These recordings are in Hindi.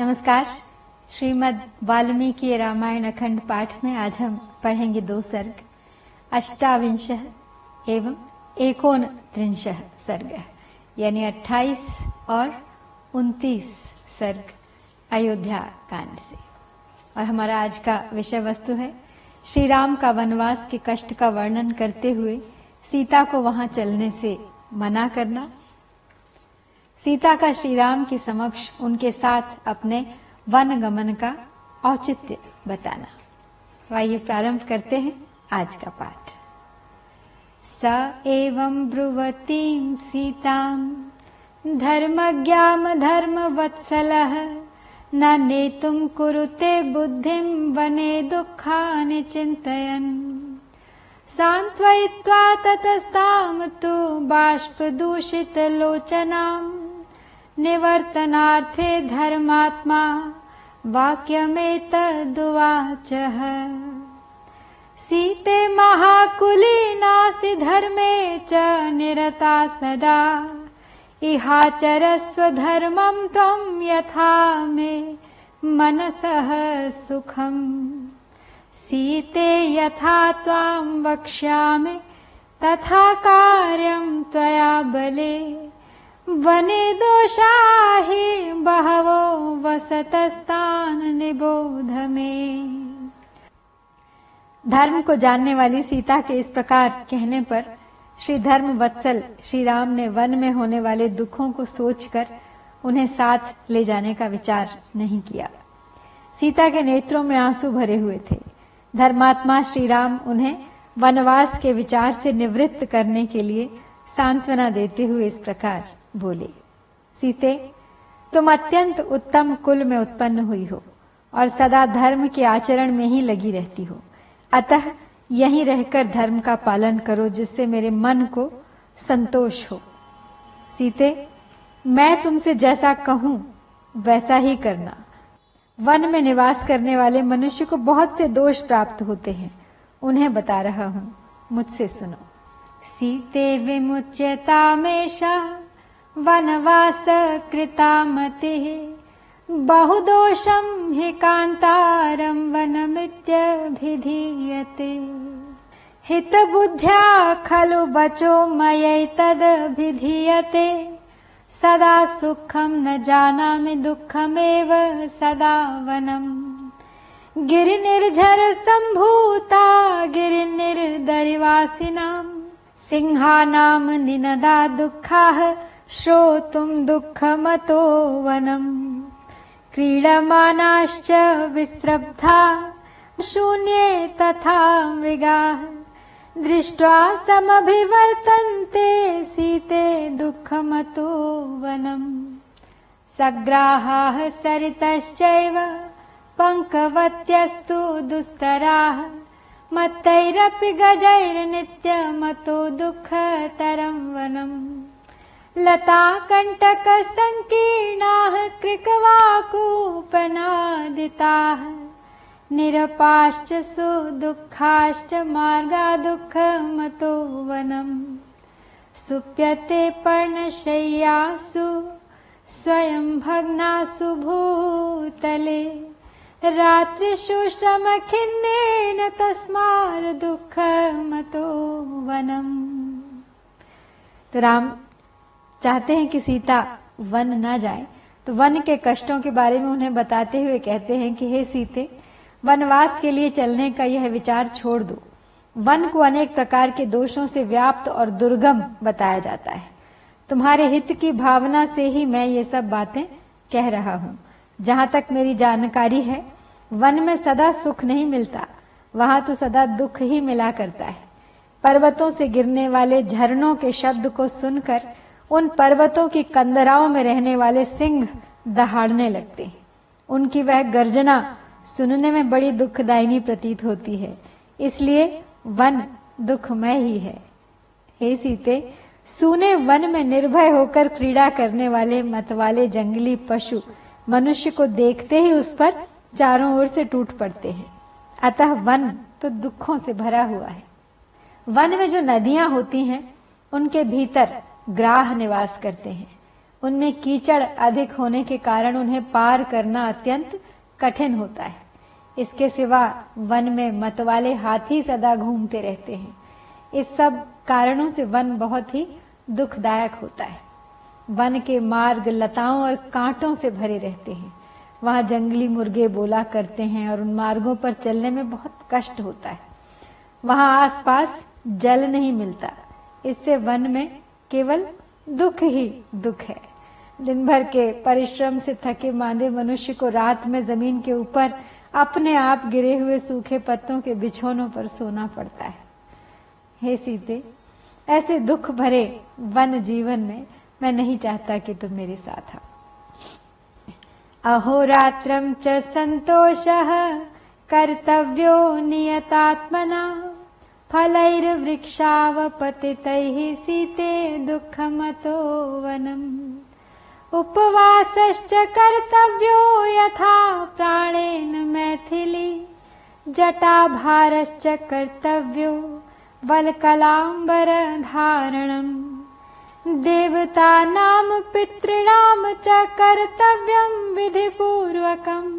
नमस्कार। श्रीमद् वाल्मीकि रामायण अखंड पाठ में आज हम पढ़ेंगे 2 सर्ग, 28 एवं 39 सर्ग, यानी 28 और 29 सर्ग अयोध्या कांड से। और हमारा आज का विषय वस्तु है श्री राम का वनवास के कष्ट का वर्णन करते हुए सीता को वहां चलने से मना करना, सीता का श्री राम के समक्ष उनके साथ अपने वन गमन का औचित्य बताना। आइए प्रारंभ करते हैं आज का पाठ। स एवं ब्रुवतीं सीतां धर्मज्ञां धर्मवत्सलः न नेतुं कुरुते बुद्धिं वने दुःखानि चिन्तयन् सान्त्वयित्वा ततस्तां तु बाष्पदूषितलोचनाम् निवर्तनार्थे धर्मात्मा वाक्यमेतदुवाचः। सीते महाकुलीनासि धर्मे च निरता सदा इहाचरस्व धर्मं त्वं यथा मे मनसः सुखम्। सीते यथा त्वां वक्ष्यामि तथा कार्यं त्वया बले वने दोषा हि बहवो वसतस्तान् निबोध मे। धर्म को जानने वाली सीता के इस प्रकार कहने पर श्री धर्म वत्सल श्री राम ने वन में होने वाले दुखों को सोचकर उन्हें साथ ले जाने का विचार नहीं किया। सीता के नेत्रों में आंसू भरे हुए थे। धर्मात्मा श्री राम उन्हें वनवास के विचार से निवृत्त करने के लिए सांत्वना देते हुए इस प्रकार बोले। सीते, तुम अत्यंत उत्तम कुल में उत्पन्न हुई हो और सदा धर्म के आचरण में ही लगी रहती हो, अतः यहीं रहकर धर्म का पालन करो जिससे मेरे मन को संतोष हो। सीते, मैं तुमसे जैसा कहूं वैसा ही करना। वन में निवास करने वाले मनुष्य को बहुत से दोष प्राप्त होते हैं, उन्हें बता रहा हूं, मुझसे सुनो। सीते विमुच्यतामेषा वनवास कृता मतिः बहुदोषं हि कान्तारं वनमित्यभिधीयते। हितबुद्ध्या खलु वचो मयैतदभिधीयते सदा सुखं न जानामि दुःखमेव सदा वनम्। गिरिनिर्झर सम्भूता गिरिनिर्दरिवासिनां सिंहानां निनदा दुःखाः श्रोतुं दुःखमतो वनम्। क्रीडमानाश्च विस्रब्धा शून्ये तथा मृगाः दृष्ट्वा समभिवर्तन्ते सीते दुःखमतो वनम्। सग्राहाः सरितश्चैव पङ्कवत्यस्तु दुस्तराः मत्तैरपि गजैर्नित्यमतो दुःखतरं वनम्। लता कण्टक संकीर्णाः कृकवाकूपनादिताः निरपाश्च सुदुःखाश्च मार्गा दुःखमतो वनम्। सुप्यते पर्णशय्यासु स्वयं भग्नासु भूतले रात्रिषु श्रमखिन्नेन तस्मात् दुःखमतो वनम्। तो राम चाहते हैं कि सीता वन न जाए, तो वन के कष्टों के बारे में उन्हें बताते हुए कहते हैं कि हे सीते, वनवास के लिए चलने का यह विचार छोड़ दो। वन को अनेक प्रकार के दोषों से व्याप्त और दुर्गम बताया जाता है। तुम्हारे हित की भावना से ही मैं ये सब बातें कह रहा हूँ। जहाँ तक मेरी जानकारी है, वन में सदा सुख नहीं मिलता, वहां तो सदा दुख ही मिला करता है। पर्वतों से गिरने वाले झरनों के शब्द को सुनकर उन पर्वतों की कंदराओं में रहने वाले सिंह दहाड़ने लगते हैं। उनकी वह गर्जना सुनने में बड़ी दुखदायिनी प्रतीत होती है, इसलिए वन दुखमय ही है। हे सीते, सूने वन में निर्भय होकर क्रीड़ा करने वाले मतवाले जंगली पशु मनुष्य को देखते ही उस पर चारों ओर से टूट पड़ते हैं। अतः वन तो दुखों से भरा हुआ है। वन में जो नदियां होती हैं, उनके भीतर ग्राह निवास करते हैं। उनमें कीचड़ अधिक होने के कारण उन्हें पार करना अत्यंत कठिन होता है। इसके सिवा वन में मतवाले हाथी सदा घूमते रहते हैं। इस सब कारणों से वन बहुत ही दुखदायक होता है। वन के मार्ग लताओं और कांटों से भरे रहते हैं। वहां जंगली मुर्गे बोला करते हैं और उन मार्गों पर चलने में बहुत कष्ट होता है। वहां आसपास जल नहीं मिलता, इससे वन में केवल दुख ही दुख है। दिन भर के परिश्रम से थके मांदे मनुष्य को रात में जमीन के ऊपर अपने आप गिरे हुए सूखे पत्तों के बिछौनों पर सोना पड़ता है। हे सीते, ऐसे दुख भरे वन जीवन में मैं नहीं चाहता कि तुम मेरे साथ आओ। अहोरात्रं च संतोषः कर्तव्यो नियतात्मना फलैर्वृक्षावपतितैः सीते दुःखमतो वनम्। उपवासश्च कर्तव्यो यथा प्राणेन मैथिली जटाभारश्च कर्तव्यो वल्कलाम्बरधारणम्। देवतानां पितॄणां च कर्तव्यं विधिपूर्वकम्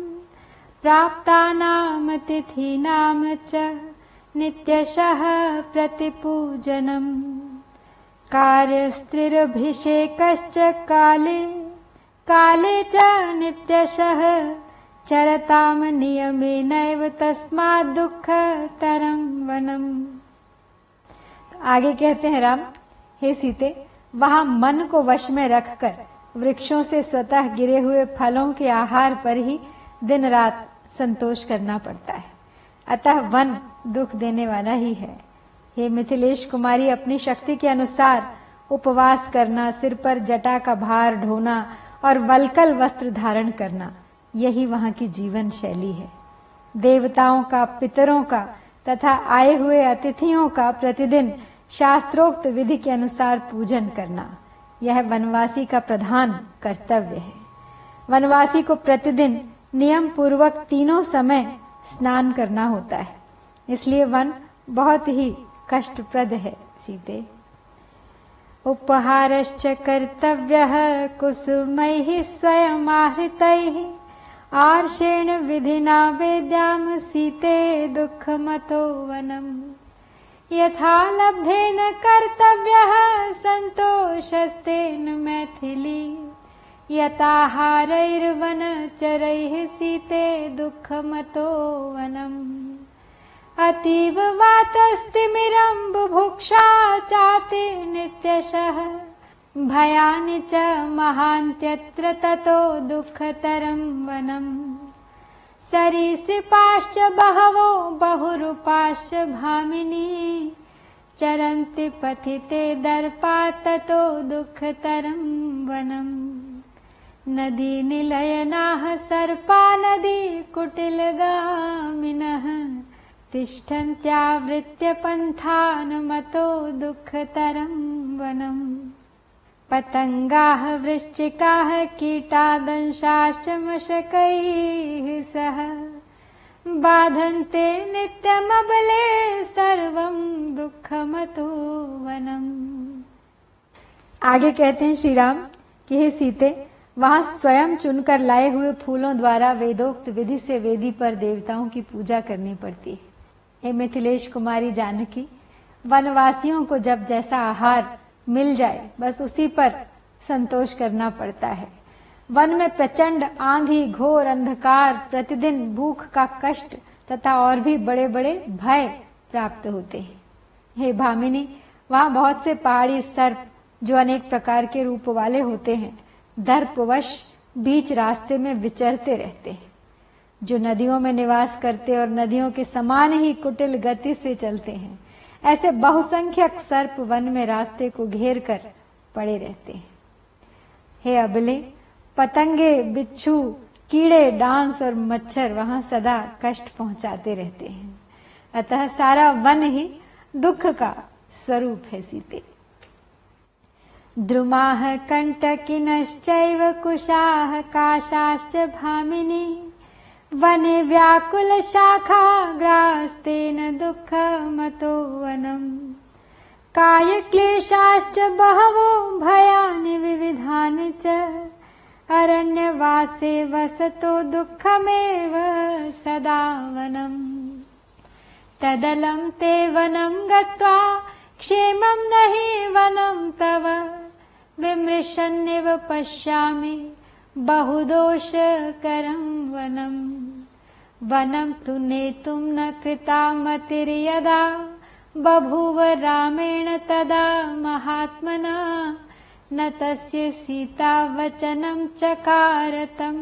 प्राप्तानां तिथीनां च नित्यशः प्रतिपूजनम्। कार्यस्त्रिरभिषेकश्च काले काले च नित्यशः चरताम नियमेनैव तस्मात् दुःखतरं वनम्। आगे कहते हैं राम, हे सीते, वहां मन को वश में रखकर वृक्षों से स्वतः गिरे हुए फलों के आहार पर ही दिन रात संतोष करना पड़ता है। अतः वन दुख देने वाला ही है। हे मिथिलेश कुमारी, अपनी शक्ति के अनुसार उपवास करना, सिर पर जटा का भार ढोना और वल्कल वस्त्र धारण करना, यही वहां की जीवन शैली है। देवताओं का, पितरों का तथा आए हुए अतिथियों का प्रतिदिन शास्त्रोक्त विधि के अनुसार पूजन करना, यह वनवासी का प्रधान कर्तव्य है। वनवासी को प्रतिदिन नियम पूर्वक तीनों समय स्नान करना होता है, इसलिए वन बहुत ही कष्टप्रद है सीते। उपहारश्च कर्तव्यः कुसुमैः स्वयमाहृतैः आर्षेण विधिना वेद्यां सीते दुःखमतो वनम्। यथा लब्धेन कर्तव्यः सन्तोषस्तेन मैथिली यताहारैर्वनचरैः सीते दुःखमतो वनम्। अतीव वातस्तिमिरं बुभुक्षा चाति नित्यशः भयानि च महान्त्यत्र ततो दुःखतरं वनम्। सरीसृपाश्च बहवो बहुरूपाश्च भामिनी चरन्ति पथिते दर्पा ततो दुःखतरं वनम्। नदी निलयनाः सर्पा नदी कुटिलगामिनः तिष्ठन्त्यावृत्य पन्थान् मतो दुःखतरं वनम्। पतंगाः वृश्चिकाः कीटादंशाश्च मशकैः सह बाधन्ते नित्यमबले सर्वं दुःखमतो वनम्। आगे कहते हैं श्री राम कि हे सीते, वहां स्वयं चुनकर लाए हुए फूलों द्वारा वेदोक्त विधि से वेदी पर देवताओं की पूजा करनी पड़ती है। हे मिथिलेश कुमारी जानकी, वनवासियों को जब जैसा आहार मिल जाए बस उसी पर संतोष करना पड़ता है। वन में प्रचंड आंधी, घोर अंधकार, प्रतिदिन भूख का कष्ट तथा और भी बड़े बड़े भय प्राप्त होते हैं। हे भामिनी, वहां बहुत से पहाड़ी सर्प जो अनेक प्रकार के रूप वाले होते हैं, दर्पवश बीच रास्ते में विचरते रहते हैं। जो नदियों में निवास करते और नदियों के समान ही कुटिल गति से चलते हैं, ऐसे बहुसंख्यक सर्प वन में रास्ते को घेर कर पड़े रहते हैं। हे अबले, पतंगे, बिच्छू, कीड़े, डांस और मच्छर वहां सदा कष्ट पहुंचाते रहते हैं। अतः सारा वन ही दुख का स्वरूप है सीते। द्रुमाः कंटकिनश्चैव कुशाः काशाश्च भामिनी वने व्याकुल शाखा ग्रास्तेन दुःखमतो वनम्। कायक्लेशाश्च बहवो भयानि विविधानि च अरण्यवासे वसतो दुःखमेव सदा वनम् तदलं ते वनं गत्वा क्षेमं नहि वनं तव विमृशन्निव पश्यामि बहुदोषकरं वनम् वनं तु नेतुं न कृता मतिर्यदा बभूव रामेण तदा महात्मना न तस्य सीता वचनं चकारतं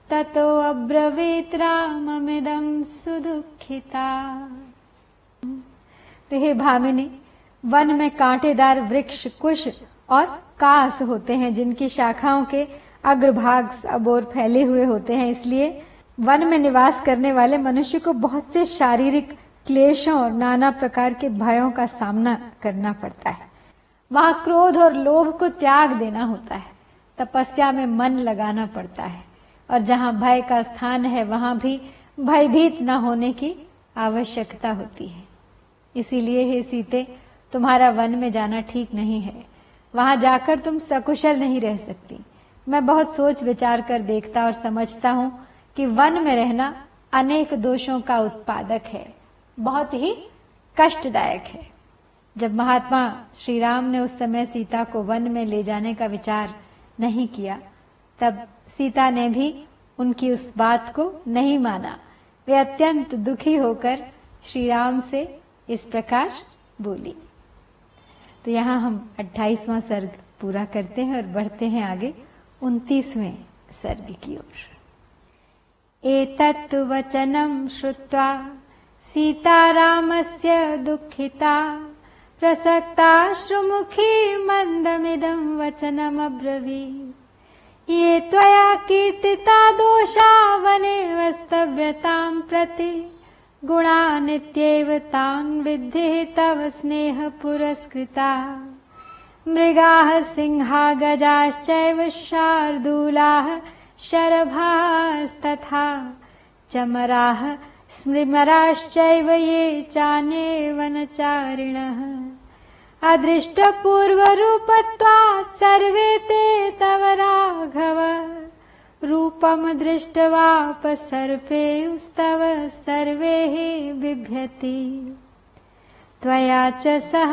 ततो अब्रवीत् राममिदं सुदुःखिता। तो हे भामिनी, वन में कांटेदार वृक्ष कुश और कास होते हैं जिनकी शाखाओं के अग्रभाग सब ओर फैले हुए होते हैं, इसलिए वन में निवास करने वाले मनुष्य को बहुत से शारीरिक क्लेशों और नाना प्रकार के भयों का सामना करना पड़ता है। वहां क्रोध और लोभ को त्याग देना होता है, तपस्या में मन लगाना पड़ता है, और जहां भय का स्थान है वहां भी भयभीत न होने की आवश्यकता होती है। इसीलिए हे सीते, तुम्हारा वन में जाना ठीक नहीं है। वहां जाकर तुम सकुशल नहीं रह सकती। मैं बहुत सोच विचार कर देखता और समझता हूं कि वन में रहना अनेक दोषों का उत्पादक है, बहुत ही कष्टदायक है। जब महात्मा श्री राम ने उस समय सीता को वन में ले जाने का विचार नहीं किया, तब सीता ने भी उनकी उस बात को नहीं माना। वे अत्यंत दुखी होकर श्री राम से इस प्रकार बोली। तो यहाँ हम 28वां सर्ग पूरा करते हैं और बढ़ते हैं आगे 29वें सर्ग की ओर। एतत् वचनं श्रुत्वा सीता रामस्य दुःखिता प्रसक्ताश्रुमुखी मन्दमिदं वचनमब्रवीत्। ये त्वया कीर्तिता दोषा वने वस्तव्यतां प्रति गुणानित्येव तान् विद्धि तव स्नेह पुरस्कृता। मृगाः सिंहा गजाश्चैव शार्दूलाः शरभास्तथा चमराः स्मृमराश्चैव ये चान्ये वनचारिणः अदृष्टपूर्वरूपत्वात् सर्वे ते तव राघव रूपं दृष्ट्वापसर्पेस्तव सर्वे हि बिभ्यति। त्वया च सह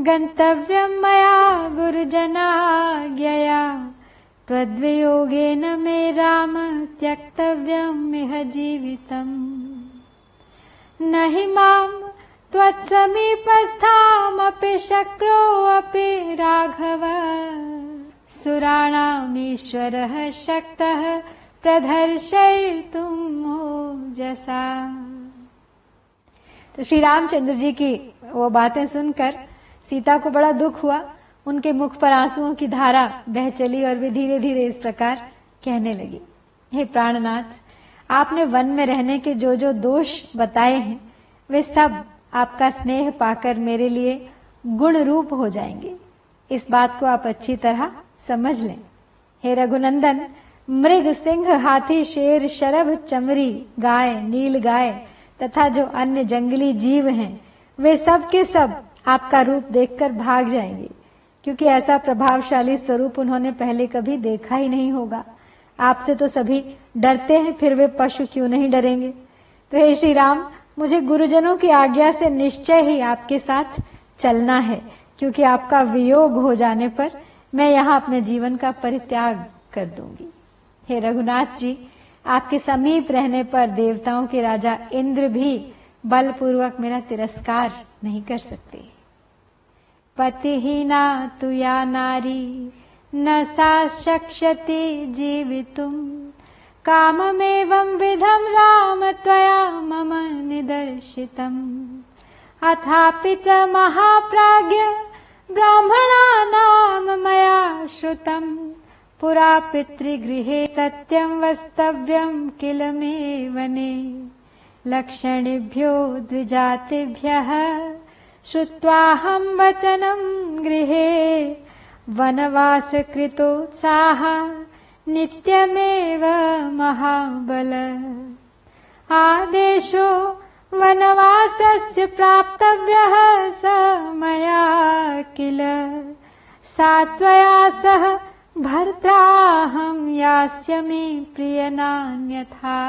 गन्तव्यं मया गुरुजनाज्ञया त्वद्वियोगेन मे राम त्यक्तव्यमिह जीवितम्। न हि मां त्वत्समीपस्थामपि शक्रोऽपि राघव सुराणामीश्वरः शक्तः प्रदर्शयितुं ओजसा। तो श्री रामचंद्र जी की वो बातें सुनकर सीता को बड़ा दुख हुआ। उनके मुख पर आंसुओं की धारा बह चली और वे धीरे धीरे इस प्रकार कहने लगी, हे प्राणनाथ, आपने वन में रहने के जो जो दोष बताए हैं वे सब आपका स्नेह पाकर मेरे लिए गुण रूप हो जाएंगे। इस बात को आप अच्छी तरह समझ लें। हे रघुनंदन, मृग, सिंह, हाथी, शेर, शरभ, चमरी, गाय, नील गाय तथा जो अन्य जंगली जीव हैं वे सब के सब आपका रूप देखकर भाग जाएंगे, क्योंकि ऐसा प्रभावशाली स्वरूप उन्होंने पहले कभी देखा ही नहीं होगा। आपसे तो सभी डरते हैं, फिर वे पशु क्यों नहीं डरेंगे। तो हे श्री राम, मुझे गुरुजनों की आज्ञा से निश्चय ही आपके साथ चलना है, क्योंकि आपका वियोग हो जाने पर मैं यहाँ अपने जीवन का परित्याग कर दूंगी। हे रघुनाथ जी, आपके समीप रहने पर देवताओं के राजा इंद्र भी बलपूर्वक मेरा तिरस्कार नहीं कर सकते। पतिहीना तु या नारी न सा शक्ष्यति जीवितुम् काममेवं विधं राम त्वया मम निदर्शितम्। अथापि च महाप्राज्ञ ब्राह्मणानां मया श्रुतम् पुरा पितृगृहे सत्यं वस्तव्यं किल मे वने। लक्षणेभ्यो द्विजातिभ्यः श्रुत्वाहं वचनं गृहे वनवासकृतोत्साह नित्यमेव महाबल। आदेशो वनवासस्य प्राप्तव्यः स मया किल सा त्वया सह भर्त्राहं यास्यामि प्रियनान्यथा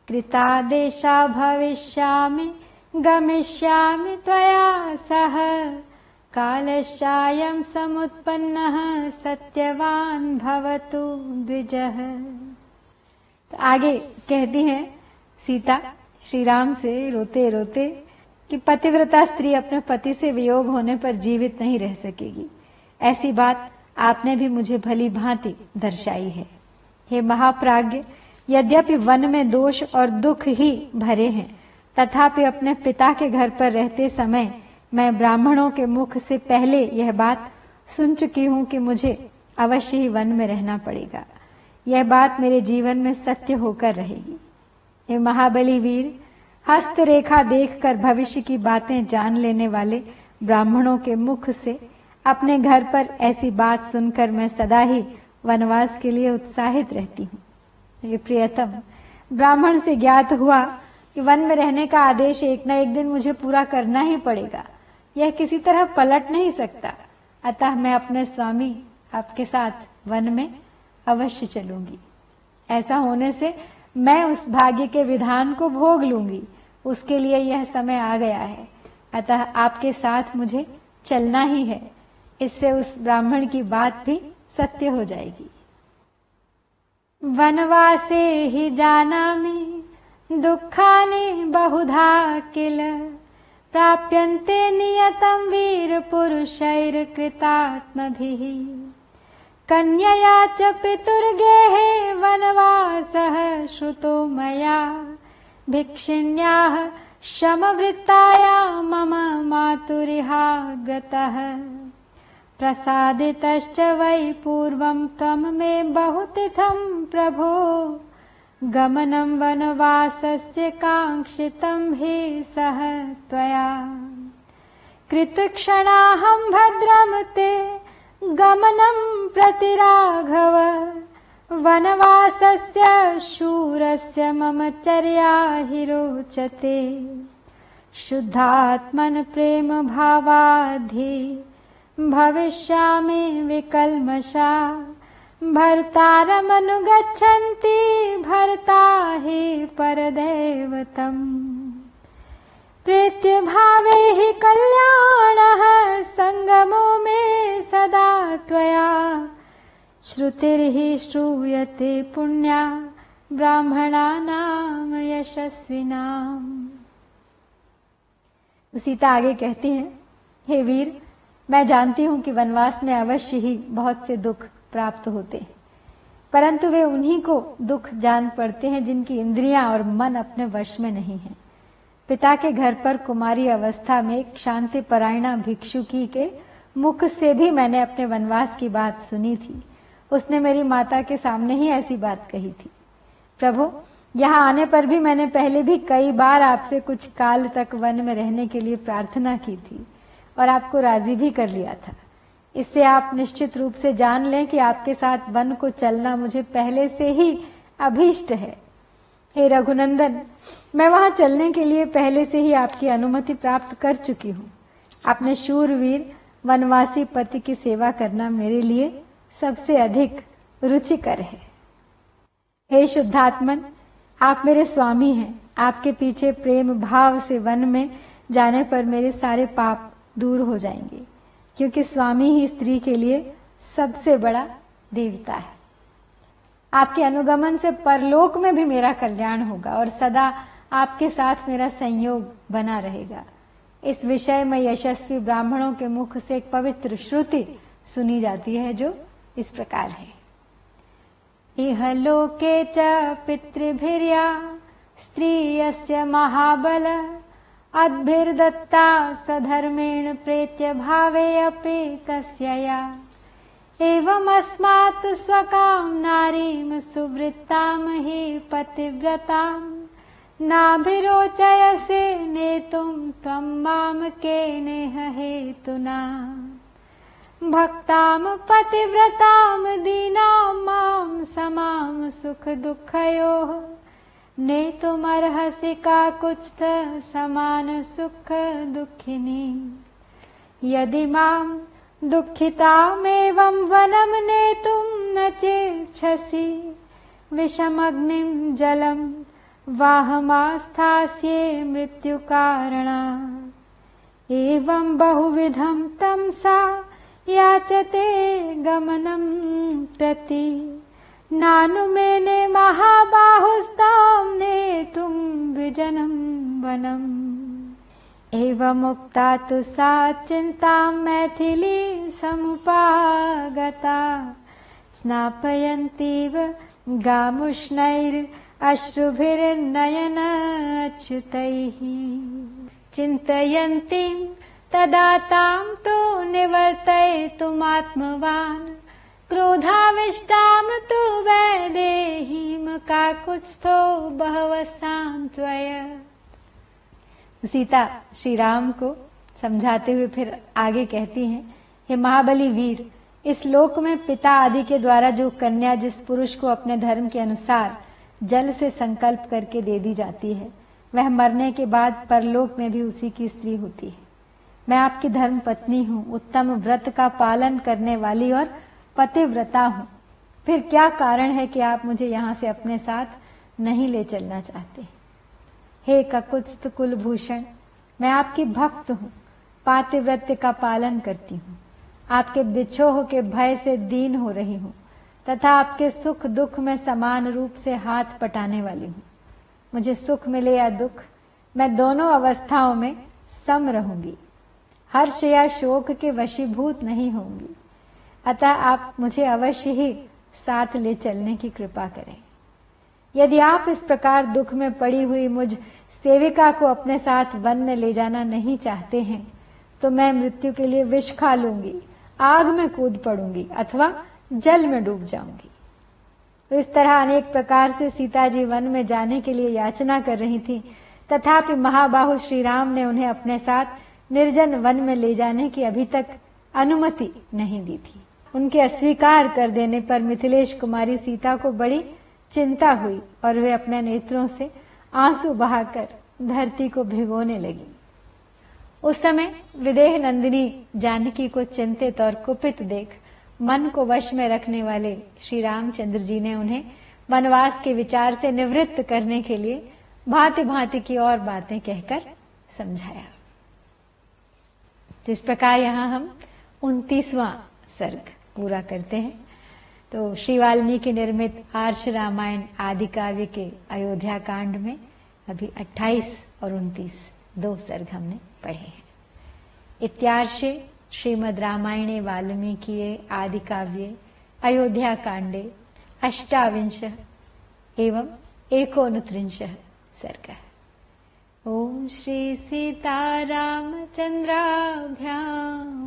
कृतादेशा भविष्यामि गमिष्यामि त्वया सह कालश्चायं समुत्पन्नः सत्यवान भवतु द्विजः। आगे कहती हैं सीता श्री राम से रोते रोते कि पतिव्रता स्त्री अपने पति से वियोग होने पर जीवित नहीं रह सकेगी। ऐसी बात आपने भी मुझे भली भांति दर्शाई है। हे महाप्राज्ञ, यद्यपि वन में दोष और दुख ही भरे हैं, तथापि अपने पिता के घर पर रहते समय मैं ब्राह्मणों के मुख से पहले यह बात सुन चुकी हूं कि मुझे अवश्य ही वन में रहना पड़ेगा। यह बात मेरे जीवन में सत्य होकर रहेगी। हे महाबली वीर, हस्त रेखा देखकर भविष्य की बातें जान लेने वाले ब्राह्मणों के मुख से अपने घर पर ऐसी बात सुनकर मैं सदा ही वनवास के लिए उत्साहित रहती हूँ। ये प्रियतम, ब्राह्मण से ज्ञात हुआ कि वन में रहने का आदेश एक न एक दिन मुझे पूरा करना ही पड़ेगा। यह किसी तरह पलट नहीं सकता। अतः मैं अपने स्वामी आपके साथ वन में अवश्य चलूंगी। ऐसा होने से मैं उस भाग्य के विधान को भोग लूंगी। उसके लिए यह समय आ गया है। अतः आपके साथ मुझे चलना ही है। इससे उस ब्राह्मण की बात भी सत्य हो जाएगी। वनवासे हि जानामि दुःखानि बहुधा किल प्राप्यन्ते नियतं वीर पुरुषैर कृतात्मभिः कन्यया च पितुर्गेहे वनवासः श्रुतो मया भिक्षिण्याः शमवृत्ताया मम मातुरिहा गतः प्रसादितश्च वै पूर्वं त्वं मे बहुतिथं प्रभो गमनं वनवासस्य काङ्क्षितं हि सह त्वया कृतक्षणाहं भद्रं ते गमनं प्रति राघव वनवासस्य शूरस्य मम चर्या हि रोचते शुद्धात्मन प्रेम भावाधि भविष्यामि विकल्मषा भर्तारमनुगच्छन्ति भर्ता हि परदैवतम् प्रीत्य भावे हि कल्याणः संगमो मे सदा त्वया श्रुतिर्हि श्रूयते पुण्या ब्राह्मणानां यशस्विनाम्। सीता आगे कहती हैं, हे वीर, मैं जानती हूं कि वनवास में अवश्य ही बहुत से दुख प्राप्त होते हैं, परंतु वे उन्हीं को दुख जान पड़ते हैं जिनकी इंद्रियां और मन अपने वश में नहीं है। पिता के घर पर कुमारी अवस्था में एक शांति परायणा भिक्षुकी के मुख से भी मैंने अपने वनवास की बात सुनी थी। उसने मेरी माता के सामने ही ऐसी बात कही थी। प्रभु, यहाँ आने पर भी मैंने पहले भी कई बार आपसे कुछ काल तक वन में रहने के लिए प्रार्थना की थी और आपको राजी भी कर लिया था। इससे आप निश्चित रूप से जान लें कि आपके साथ वन को चलना मुझे पहले से ही अभीष्ट है। हे रघुनंदन, मैं वहां चलने के लिए पहले से ही आपकी अनुमति प्राप्त कर चुकी हूँ। अपने शूरवीर वनवासी पति की सेवा करना मेरे लिए सबसे अधिक रुचिकर है। हे शुद्धात्मन, आप मेरे स्वामी हैं। आपके पीछे प्रेम भाव से वन में जाने पर मेरे सारे पाप दूर हो जाएंगे, क्योंकि स्वामी ही स्त्री के लिए सबसे बड़ा देवता है। आपके अनुगमन से परलोक में भी मेरा कल्याण होगा और सदा आपके साथ मेरा संयोग बना रहेगा। इस विषय में यशस्वी ब्राह्मणों के मुख से एक पवित्र श्रुति सुनी जाती है जो इस प्रकार है। इह लोके च पितृभिर्या स्त्रियस्य महाबल अद्भिर्दत्ता स्वधर्मेण प्रेत्य भावे अपि तस्यया एवमस्मात् स्वकां नारीं सुवृत्तां हि पतिव्रतां नाभिरोचयसे नेतुं त्वं मां केनेह हेतुना भक्तां पतिव्रतां दीनां मां समां सुख दुःखयोः नेतुमर्हसि काकुत्स्थ समान सुख दुःखिनी। यदि मां दुःखितामेवं वनं नेतुं न चेच्छसि विषमग्निं जलं वाहमास्थास्ये मृत्युकारणात्। एवं बहुविधं तमसा याचते गमनं प्रति नानुमेने महाबाहुस्तां नेतुं विजनं वनम्। एवमुक्ता तु सा चिन्तां मैथिली समुपागता स्नापयन्तीव गामुष्णैरश्रुभिर्नयनच्युतैः। चिन्तयन्तीं तदा तां तु निवर्तयितुमात्मवान् क्रोधाविष्टां तु वैदेहीं काकुत्स्थो बहवः सान्त्वय। सीता श्री राम को समझाते हुए फिर आगे कहती हैं, हे महाबली वीर, इस लोक में पिता आदि के द्वारा जो कन्या जिस पुरुष को अपने धर्म के अनुसार जल से संकल्प करके दे दी जाती है, वह मरने के बाद परलोक में भी उसी की स्त्री होती है। मैं आपकी धर्म पत्नी हूँ, उत्तम व्रत का पालन करने वाली और पतिव्रता हूँ। फिर क्या कारण है कि आप मुझे यहाँ से अपने साथ नहीं ले चलना चाहते? हे ककुत्स्थ कुलभूषण, मैं आपकी भक्त हूँ, पातिव्रत्य का पालन करती हूँ, आपके बिछोह के भय से दीन हो रही हूँ तथा आपके सुख दुख में समान रूप से हाथ पटाने वाली हूँ। मुझे सुख मिले या दुख, मैं दोनों अवस्थाओं में सम रहूंगी, हर्ष या शोक के वशीभूत नहीं होंगी। अतः आप मुझे अवश्य ही साथ ले चलने की कृपा करें। यदि आप इस प्रकार दुख में पड़ी हुई मुझ सेविका को अपने साथ वन में ले जाना नहीं चाहते हैं, तो मैं मृत्यु के लिए विष खा लूंगी, आग में कूद पड़ूंगी अथवा जल में डूब जाऊंगी। तो इस तरह अनेक प्रकार से सीता जी वन में जाने के लिए याचना कर रही थी, तथापि महाबाहु श्री राम ने उन्हें अपने साथ निर्जन वन में ले जाने की अभी तक अनुमति नहीं दी थी। उनके अस्वीकार कर देने पर मिथिलेश कुमारी सीता को बड़ी चिंता हुई और वे अपने नेत्रों से आंसू बहाकर धरती को भिगोने लगी। उस समय विदेह नंदिनी जानकी को चिंतित और कुपित देख मन को वश में रखने वाले श्री रामचंद्र जी ने उन्हें वनवास के विचार से निवृत्त करने के लिए भांति भांति की और बातें कहकर समझाया। जिस प्रकार यहाँ हम 29वां सर्ग पूरा करते हैं, तो श्री वाल्मीकि निर्मित आर्ष रामायण आदि काव्य के अयोध्या कांड में अभी 28 और 29 दो सर्ग हमने पढ़े हैं। इत्यार्षे श्रीमद् रामायणे वाल्मीकिये आदि काव्ये अयोध्या कांडे 28 एवं 29 सर्गः। ओम श्री सीतारामचंद्राभ्याम